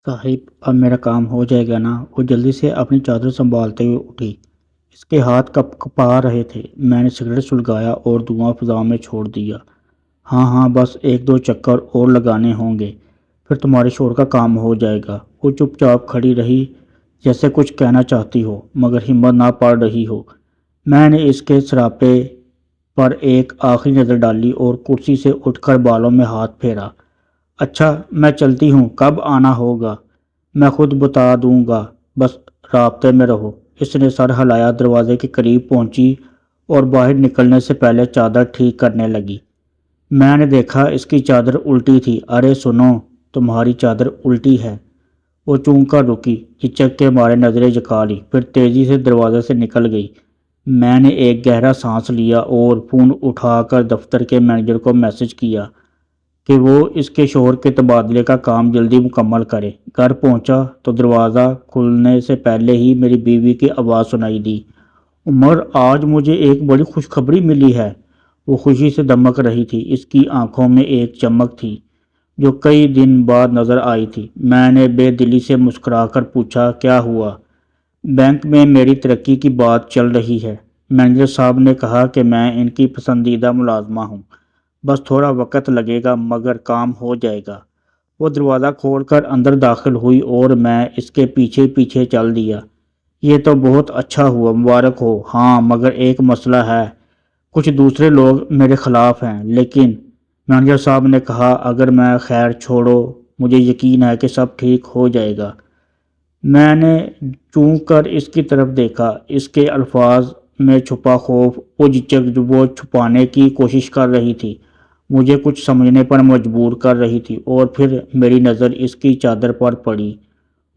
صاحب اب میرا کام ہو جائے گا نا؟ وہ جلدی سے اپنی چادر سنبھالتے ہوئے اٹھی۔ اس کے ہاتھ کپ کپا رہے تھے۔ میں نے سگریٹ سلگایا اور دھواں فضا میں چھوڑ دیا۔ ہاں ہاں، بس ایک دو چکر اور لگانے ہوں گے، پھر تمہارے شوہر کا کام ہو جائے گا۔ وہ چپ چاپ کھڑی رہی، جیسے کچھ کہنا چاہتی ہو مگر ہمت نہ پڑ رہی ہو۔ میں نے اس کے سراپے پر ایک آخری نظر ڈالی اور کرسی سے اٹھ کر بالوں میں ہاتھ پھیرا۔ اچھا میں چلتی ہوں، کب آنا ہوگا میں خود بتا دوں گا، بس رابطے میں رہو۔ اس نے سر ہلایا، دروازے کے قریب پہنچی اور باہر نکلنے سے پہلے چادر ٹھیک کرنے لگی۔ میں نے دیکھا اس کی چادر الٹی تھی۔ ارے سنو، تمہاری چادر الٹی ہے۔ وہ چونک کر رکی، چچک کے مارے نظریں جھکا لی، پھر تیزی سے دروازے سے نکل گئی۔ میں نے ایک گہرا سانس لیا اور فون اٹھا کر دفتر کے مینیجر کو میسج کیا کہ وہ اس کے شوہر کے تبادلے کا کام جلدی مکمل کرے۔ گھر پہنچا تو دروازہ کھلنے سے پہلے ہی میری بیوی کی آواز سنائی دی، عمر آج مجھے ایک بڑی خوشخبری ملی ہے۔ وہ خوشی سے دمک رہی تھی، اس کی آنکھوں میں ایک چمک تھی جو کئی دن بعد نظر آئی تھی۔ میں نے بے دلی سے مسکرا کر پوچھا، کیا ہوا؟ بینک میں میری ترقی کی بات چل رہی ہے۔ مینیجر صاحب نے کہا کہ میں ان کی پسندیدہ ملازمہ ہوں، بس تھوڑا وقت لگے گا مگر کام ہو جائے گا۔ وہ دروازہ کھول کر اندر داخل ہوئی اور میں اس کے پیچھے پیچھے چل دیا۔ یہ تو بہت اچھا ہوا، مبارک ہو۔ ہاں مگر ایک مسئلہ ہے، کچھ دوسرے لوگ میرے خلاف ہیں۔ لیکن مینیجر صاحب نے کہا، اگر میں خیر چھوڑو، مجھے یقین ہے کہ سب ٹھیک ہو جائے گا۔ میں نے چونک کر اس کی طرف دیکھا، اس کے الفاظ میں چھپا خوف، وہ جھجک جو وہ چھپانے کی کوشش کر رہی تھی، مجھے کچھ سمجھنے پر مجبور کر رہی تھی۔ اور پھر میری نظر اس کی چادر پر پڑی،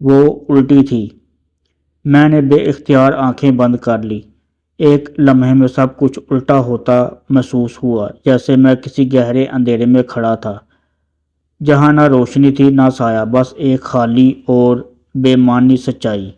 وہ الٹی تھی۔ میں نے بے اختیار آنکھیں بند کر لی۔ ایک لمحے میں سب کچھ الٹا ہوتا محسوس ہوا، جیسے میں کسی گہرے اندھیرے میں کھڑا تھا جہاں نہ روشنی تھی نہ سایہ، بس ایک خالی اور بے معنی سچائی۔